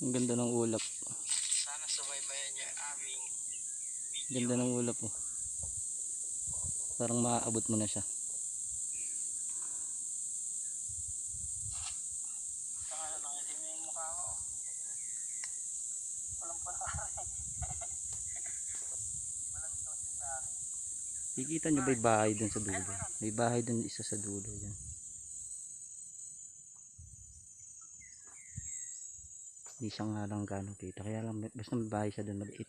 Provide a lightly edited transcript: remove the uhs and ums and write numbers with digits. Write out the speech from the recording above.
Ang ganda ng ulap. Sana subaybayan niyo aming video. Ganda ng ulap oh. Parang maaabot mo na siya. Saka nang itim yung mukha ko. Walang panari. Walang tosin sa akin. Kikita nyo ba yung bahay dun sa dulo? May bahay dun isa sa dulo yan. Hindi siya nga lang gano'ng kita. Kaya lang basta may bahay siya dun maliit.